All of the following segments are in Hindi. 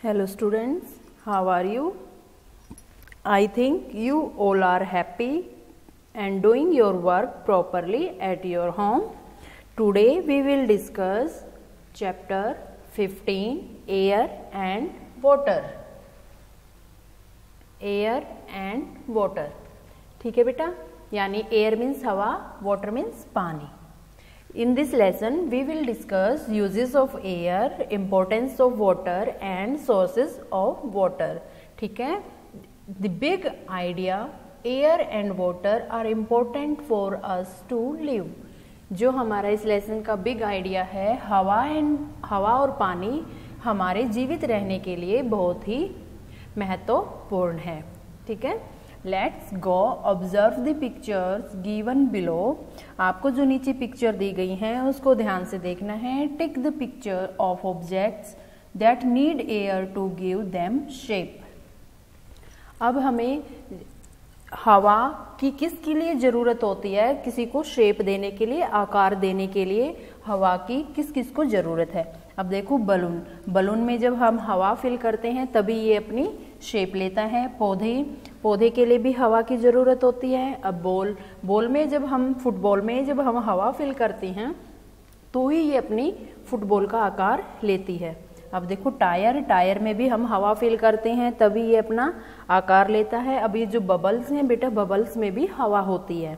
Hello students, how are you? I think you all are happy and doing your work properly at your home. Today we will discuss chapter 15 Air and Water. Air and Water. ठीक है बेटा, यानी air means हवा, water means पानी. In this lesson, we will discuss uses of air, importance of water and sources of water. ठीक है? The big idea, air and water are important for us to live. जो हमारा इस लेसन का बिग आइडिया है, हवा और पानी हमारे जीवित रहने के लिए बहुत ही महत्वपूर्ण है. ठीक है? Let's go observe the pictures given below. आपको जो नीचे पिक्चर दी गई हैं उसको ध्यान से देखना है. Take the picture of objects that need air to give them shape. अब हमें हवा की किसके लिए ज़रूरत होती है? किसी को शेप देने के लिए, आकार देने के लिए हवा की किस किस को ज़रूरत है? अब देखो बलून में जब हम हवा फिल करते हैं तभी ये अपनी शेप लेता है. पौधे के लिए भी हवा की ज़रूरत होती है. अब बॉल में जब हम फुटबॉल में जब हम हवा फिल करते हैं तो ही ये अपनी फुटबॉल का आकार लेती है. अब देखो टायर में भी हम हवा फिल करते हैं तभी ये अपना आकार लेता है. अब ये जो बबल्स हैं बेटा, बबल्स में भी हवा होती है.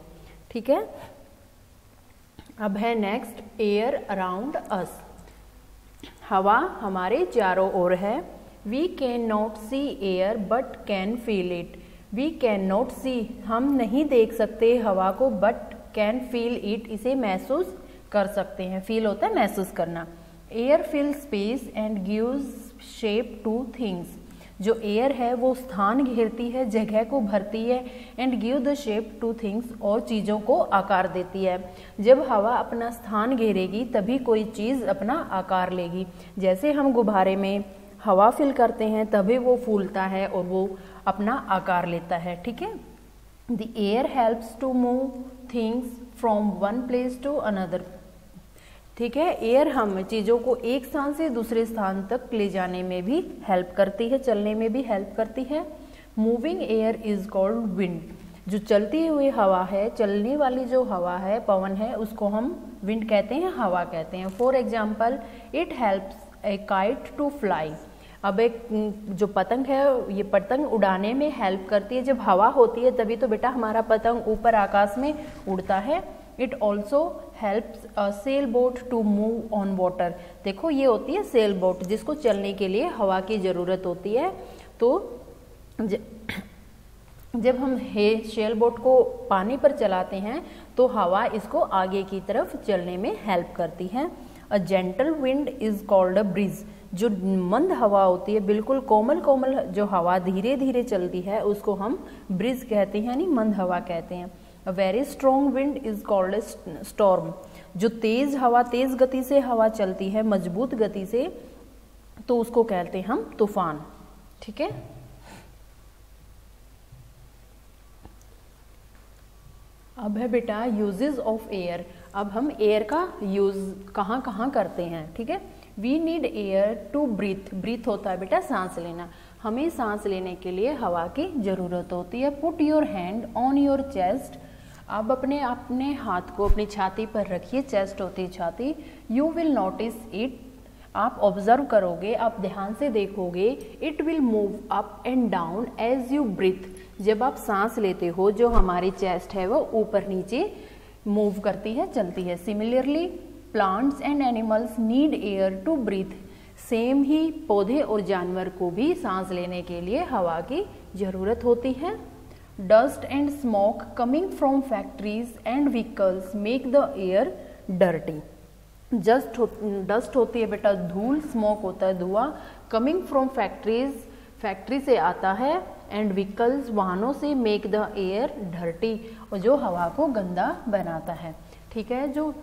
ठीक है? अब है नेक्स्ट एयर अराउंड अस. हवा हमारे चारों ओर है. We can not see air but can feel it. We can not see, हम नहीं देख सकते हवा को, बट कैन फील इट, इसे महसूस कर सकते हैं. फील होता है महसूस करना. Air fill space and gives shape to things. जो एयर है वो स्थान घेरती है, जगह को भरती है. And give the shape to things, और चीज़ों को आकार देती है. जब हवा अपना स्थान घेरेगी तभी कोई चीज़ अपना आकार लेगी. जैसे हम गुब्बारे में हवा फिल करते हैं तभी वो फूलता है और वो अपना आकार लेता है. ठीक है? The air helps to move things from one place to another. ठीक है? एयर हम चीज़ों को एक स्थान से दूसरे स्थान तक ले जाने में भी हेल्प करती है, चलने में भी हेल्प करती है. Moving air is called wind. जो चलती हुई हवा है, चलने वाली जो हवा है, पवन है, उसको हम विंड कहते हैं, हवा कहते हैं. For example, it helps a kite to fly. अब एक जो पतंग है, ये पतंग उड़ाने में हेल्प करती है. जब हवा होती है तभी तो बेटा हमारा पतंग ऊपर आकाश में उड़ता है. It also helps a sail boat to move on water. देखो ये होती है सेल बोट, जिसको चलने के लिए हवा की ज़रूरत होती है. तो जब हम सेल बोट को पानी पर चलाते हैं तो हवा इसको आगे की तरफ चलने में हेल्प करती है. A gentle wind is called a breeze. जो मंद हवा होती है, बिल्कुल कोमल जो हवा धीरे धीरे चलती है, उसको हम ब्रिज कहते हैं, यानी मंद हवा कहते हैं. A very strong wind is called storm. जो तेज हवा, तेज गति से हवा चलती है, मजबूत गति से, तो उसको कहते हैं हम तूफान. ठीक है? अब है बेटा यूजेस ऑफ एयर. अब हम एयर का यूज कहाँ कहाँ करते हैं. ठीक है? We need air to breathe. Breathe होता है बेटा सांस लेना. हमें सांस लेने के लिए हवा की ज़रूरत होती है. Put your hand on your chest. अब अपने हाथ को अपनी छाती पर रखिए. चेस्ट होती है छाती. You will notice it. आप ऑब्जर्व करोगे, आप ध्यान से देखोगे. It will move up and down as you breathe. जब आप सांस लेते हो, जो हमारी चेस्ट है वो ऊपर नीचे मूव करती है, चलती है. Similarly plants and animals need air to breathe. Same ही पौधे और जानवर को भी सांस लेने के लिए हवा की ज़रूरत होती है. Dust and smoke coming from factories and vehicles make the air dirty. Dust होती है बेटा धूल, स्मोक होता है धुआं. कमिंग फ्रॉम फैक्ट्रीज, फैक्ट्री से आता है. एंड व्हीकल्स, वाहनों से, मेक द एयर डर्टी, और जो हवा को गंदा बनाता है. ठीक है? जो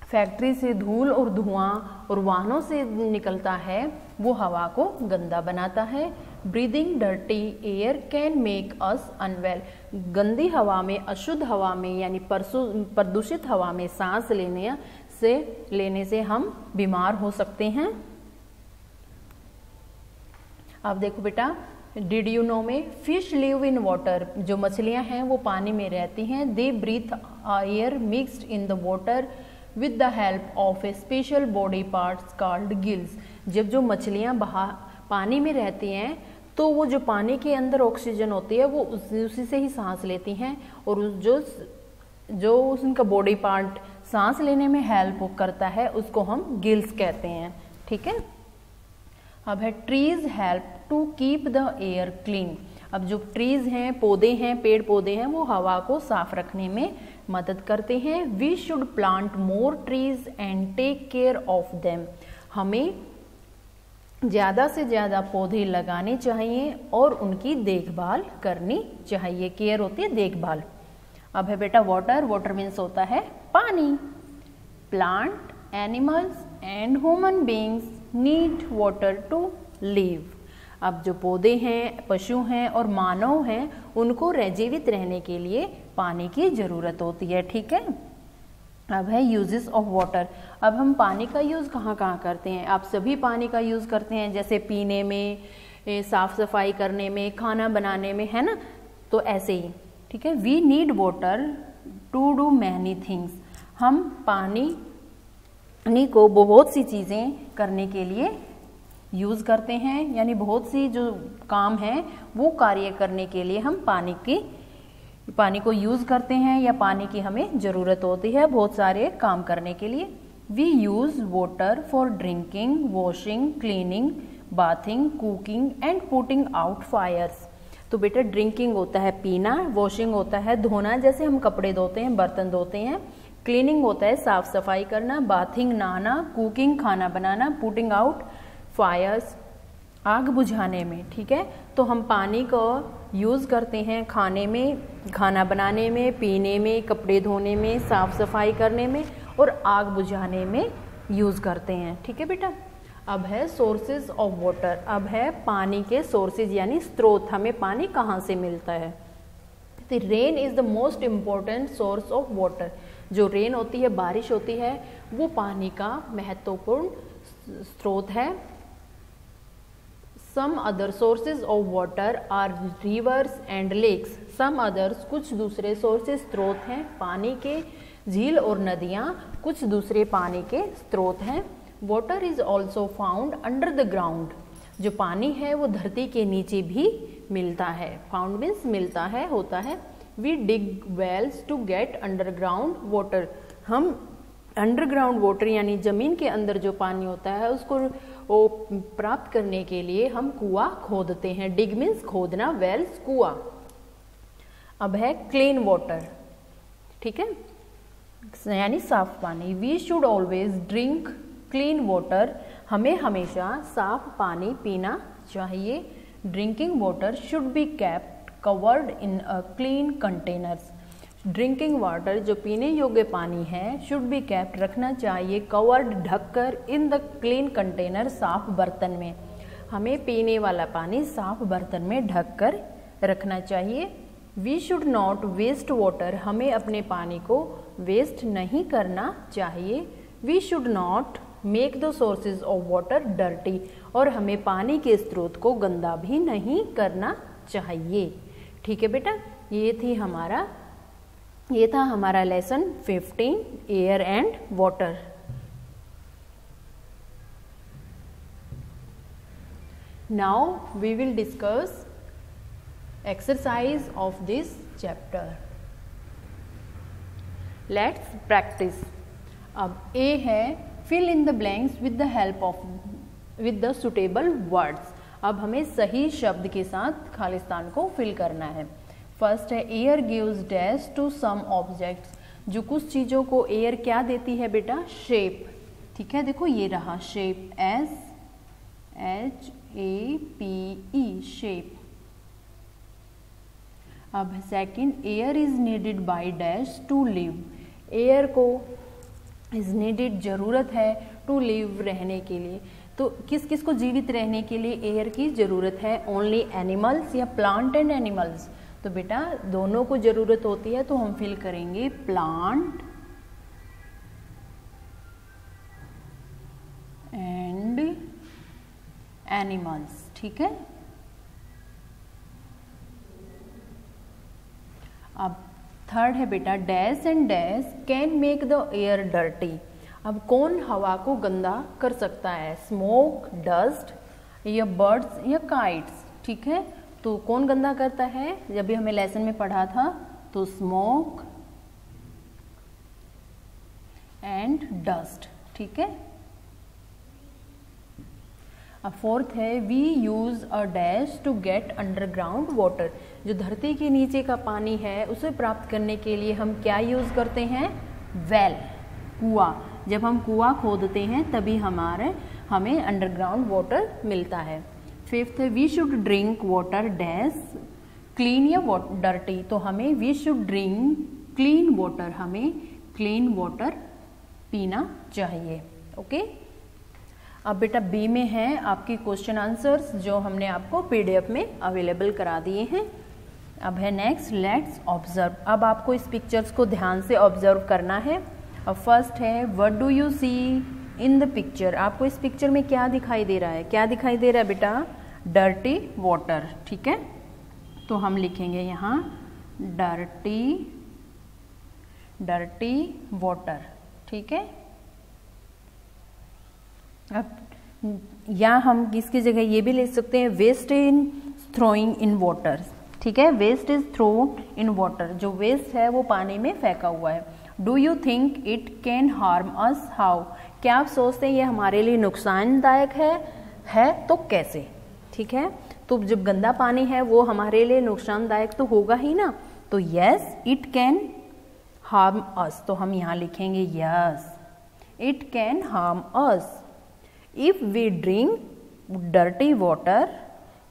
फैक्ट्री से धूल और धुआं और वाहनों से निकलता है वो हवा को गंदा बनाता है. Breathing dirty air can make us unwell. गंदी हवा में, अशुद्ध हवा में, यानी प्रदूषित हवा में सांस लेने से हम बीमार हो सकते हैं. अब देखो बेटा, डिड यू नो में फिश लिव इन वाटर, जो मछलियां हैं वो पानी में रहती हैं। They breathe air mixed in the water with the help of a special body parts called gills. जब जो मछलियां पानी में रहती हैं तो वो जो पानी के अंदर ऑक्सीजन होती है वो उसी से ही सांस लेती हैं, और जो उनका बॉडी पार्ट सांस लेने में हेल्प करता है उसको हम गिल्स कहते हैं। ठीक है। अब है trees help to keep the air clean. अब जो ट्रीज हैं, पौधे हैं, पेड़ पौधे हैं, वो हवा को साफ रखने में मदद करते हैं। We should plant more trees and take care of them. हमें ज़्यादा से ज़्यादा पौधे लगाने चाहिए और उनकी देखभाल करनी चाहिए। केयर होती है देखभाल। अब है बेटा वाटर। वाटर मीन्स होता है पानी। Plant, animals and human beings need water to live. अब जो पौधे हैं, पशु हैं और मानव हैं, उनको जीवित रहने के लिए पानी की जरूरत होती है। ठीक है। अब है यूजेस ऑफ वाटर। अब हम पानी का यूज कहाँ कहाँ करते हैं? आप सभी पानी का यूज करते हैं, जैसे पीने में, साफ सफाई करने में, खाना बनाने में, है ना। तो ऐसे ही, ठीक है। We need water to do many things. हम पानी को बहुत सी चीजें करने के लिए यूज करते हैं, यानी बहुत सी जो काम है वो कार्य करने के लिए हम पानी को यूज करते हैं, या पानी की हमें जरूरत होती है बहुत सारे काम करने के लिए। We use water for drinking, washing, cleaning, bathing, cooking and putting out fires. तो बेटा ड्रिंकिंग होता है पीना, वॉशिंग होता है धोना, जैसे हम कपड़े धोते हैं, बर्तन धोते हैं। क्लीनिंग होता है साफ सफाई करना, बाथिंग नहाना, कुकिंग खाना बनाना, पुटिंग आउट फायर्स आग बुझाने में। ठीक है। तो हम पानी को यूज़ करते हैं खाने में, खाना बनाने में, पीने में, कपड़े धोने में, साफ सफाई करने में और आग बुझाने में यूज़ करते हैं। ठीक है बेटा। अब है सोर्सेज ऑफ वाटर। अब है पानी के सोर्सेज यानी स्रोत, हमें पानी कहाँ से मिलता है। The rain is the most important source of water. जो रेन होती है, बारिश होती है, वो पानी का महत्वपूर्ण स्रोत है। Some other sources of water are rivers and lakes. Some others, कुछ दूसरे sources स्रोत हैं पानी के, झील और नदियाँ कुछ दूसरे पानी के स्रोत हैं। Water is also found under the ground. जो पानी है वो धरती के नीचे भी मिलता है। Found means मिलता है, होता है। We dig wells to get underground water. हम अंडरग्राउंड वाटर यानी जमीन के अंदर जो पानी होता है उसको वो प्राप्त करने के लिए हम कुआं खोदते हैं। डिग मीन्स खोदना, वेल्स कुआं। अब है क्लीन वाटर। ठीक है, यानी साफ पानी। We should always drink clean water. हमें हमेशा साफ पानी पीना चाहिए। Drinking water should be kept covered in a clean containers. Drinking water जो पीने योग्य पानी है शुड बी केप्ट रखना चाहिए, कवर्ड ढककर, इन द क्लीन कंटेनर साफ बर्तन में। हमें पीने वाला पानी साफ बर्तन में ढककर रखना चाहिए। We should not waste water. हमें अपने पानी को वेस्ट नहीं करना चाहिए। We should not make the sources of water dirty. और हमें पानी के स्रोत को गंदा भी नहीं करना चाहिए। ठीक है बेटा, ये था हमारा lesson 15 air and water. Now we will discuss exercise of this chapter. Let's practice. अब ए है fill in the blanks with the suitable words. अब हमें सही शब्द के साथ खालिस्तान को फिल करना है। फर्स्ट है air gives dash to some objects. जो कुछ चीज़ों को एयर क्या देती है बेटा? शेप। ठीक है, देखो ये रहा शेप, SHAPE शेप। अब second air is needed by dash to live. Air को इज नीडेड जरूरत है टू लिव रहने के लिए। तो किस किस को जीवित रहने के लिए एयर की जरूरत है? ओनली एनिमल्स या प्लांट एंड एनिमल्स? तो बेटा दोनों को जरूरत होती है, तो हम फिल करेंगे प्लांट एंड एनिमल्स। ठीक है। अब थर्ड है बेटा, dash and dash can make the air dirty. अब कौन हवा को गंदा कर सकता है? स्मोक, डस्ट या बर्ड्स या काइट्स। ठीक है, तो कौन गंदा करता है? जब भी हमें लेसन में पढ़ा था तो स्मोक एंड डस्ट। ठीक है, अब फोर्थ है, we use a dash to get underground water. जो धरती के नीचे का पानी है उसे प्राप्त करने के लिए हम क्या यूज करते हैं? वेल, कुआं। जब हम कुआं खोदते हैं तभी हमें अंडरग्राउंड वाटर मिलता है। फिफ्थ है, we should drink water dash clean या डर्टी। तो हमें we should drink clean water, हमें क्लीन वाटर पीना चाहिए। ओके, अब बेटा बी में है आपकी क्वेश्चन आंसर्स जो हमने आपको पीडीएफ में अवेलेबल करा दिए हैं। अब है नेक्स्ट, लेट्स ऑब्जर्व। अब आपको इस पिक्चर्स को ध्यान से ऑब्जर्व करना है। अब फर्स्ट है, what do you see in the picture. आपको इस पिक्चर में क्या दिखाई दे रहा है? क्या दिखाई दे रहा है बेटा? Dirty water. ठीक है, तो हम लिखेंगे यहाँ डर्टी वाटर। ठीक है, अब या हम इसकी जगह ये भी ले सकते हैं, waste in throwing in water. ठीक है, waste is thrown in water. जो वेस्ट है वो पानी में फेंका हुआ है। Do you think it can harm us? How. क्या आप सोचते हैं ये हमारे लिए नुकसानदायक है तो कैसे? ठीक है, तो जब गंदा पानी है वो हमारे लिए नुकसानदायक तो होगा ही ना। तो yes it can harm us, तो हम यहाँ लिखेंगे yes it can harm us. If we drink dirty water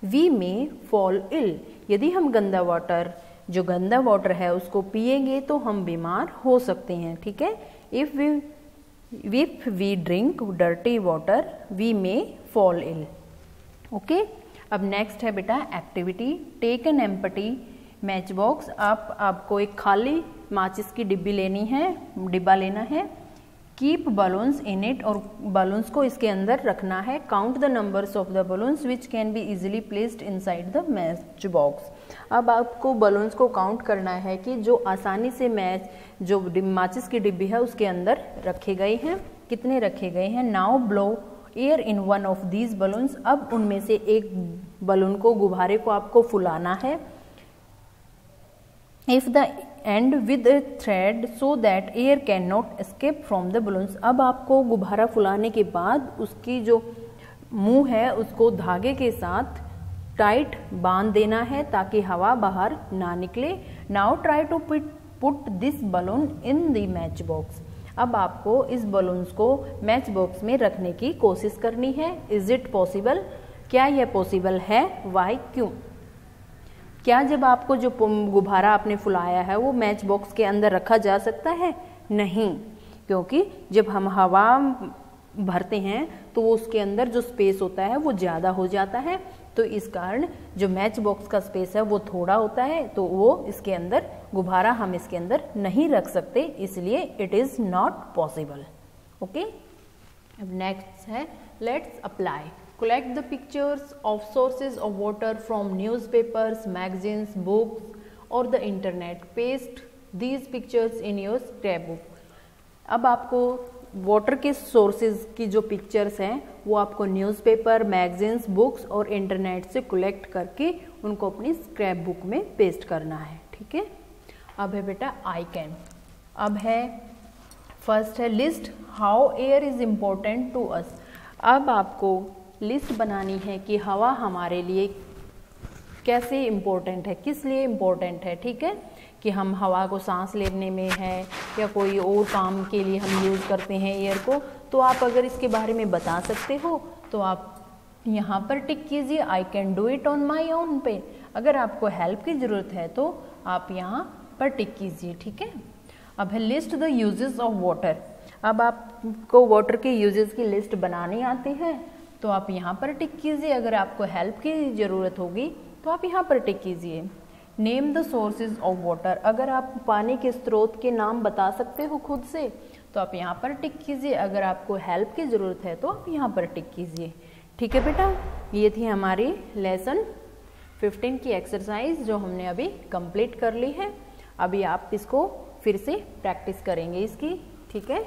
we may fall ill. यदि हम गंदा वाटर है उसको पिएंगे तो हम बीमार हो सकते हैं। ठीक है, if we drink dirty water we may fall ill. Okay, अब नेक्स्ट है बेटा activity, take an empty match box. आपको एक खाली माचिस की डिब्बा लेना है। कीप बलून्स इन इट, और बलून्स को इसके अंदर रखना है। Count the numbers of the balloons which can be easily placed inside the match box. अब आपको बलून्स को काउंट करना है कि जो आसानी से जो माचिस की डिब्बी है उसके अंदर रखे गए हैं। कितने रखे गए हैं? Now blow air in one of these balloons. अब उनमें से एक बलून को, गुब्बारे को आपको फुलाना है। If the end with A thread so that air can not escape from the balloons. अब आपको गुब्बारा फुलाने के बाद उसकी जो मुंह है उसको धागे के साथ टाइट बांध देना है ताकि हवा बाहर ना निकले। Now try to put this balloon in the match box. अब आपको इस बलून्स को मैच बॉक्स में रखने की कोशिश करनी है। Is it possible? क्या यह पॉसिबल है? वाई, क्यों? क्या जब आपको जो गुब्बारा आपने फुलाया है वो मैच बॉक्स के अंदर रखा जा सकता है? नहीं, क्योंकि जब हम हवा भरते हैं तो वो उसके अंदर जो स्पेस होता है वो ज़्यादा हो जाता है। तो इस कारण जो मैच बॉक्स का स्पेस है वो थोड़ा होता है, तो वो इसके अंदर गुब्बारा हम इसके अंदर नहीं रख सकते, इसलिए it is not possible. Okay, अब नेक्स्ट है let's apply. Collect the pictures of sources of water from newspapers, magazines, books or the internet. Paste these pictures in your scrapbook. अब आपको वाटर के सोर्सेज की जो पिक्चर्स हैं वो आपको न्यूज़पेपर, मैगजीन्स, बुक्स और इंटरनेट से कलेक्ट करके उनको अपनी स्क्रैप बुक में पेस्ट करना है। ठीक है, अब है बेटा आई कैन। अब है फर्स्ट है list how air is important to us. अब आपको लिस्ट बनानी है कि हवा हमारे लिए कैसे इम्पोर्टेंट है, किस लिए इम्पोर्टेंट है। ठीक है, कि हम हवा को सांस लेने में है या कोई और काम के लिए हम यूज़ करते हैं एयर को। तो आप अगर इसके बारे में बता सकते हो तो आप यहाँ पर टिक कीजिए I can do it on my own पे। अगर आपको हेल्प की ज़रूरत है तो आप यहाँ पर टिक कीजिए। ठीक है, अब है list the uses of water. अब आपको वाटर के यूजेस की लिस्ट बनानी आती है तो आप यहाँ पर टिक कीजिए। अगर आपको हेल्प की ज़रूरत होगी तो आप यहाँ पर टिक कीजिए। Name the sources of water. अगर आप पानी के स्रोत के नाम बता सकते हो खुद से तो आप यहाँ पर टिक कीजिए। अगर आपको हेल्प की ज़रूरत है तो आप यहाँ पर टिक कीजिए। ठीक है बेटा, ये थी हमारी लेसन 15 की एक्सरसाइज जो हमने अभी कंप्लीट कर ली है। अभी आप इसको फिर से प्रैक्टिस करेंगे इसकी, ठीक है।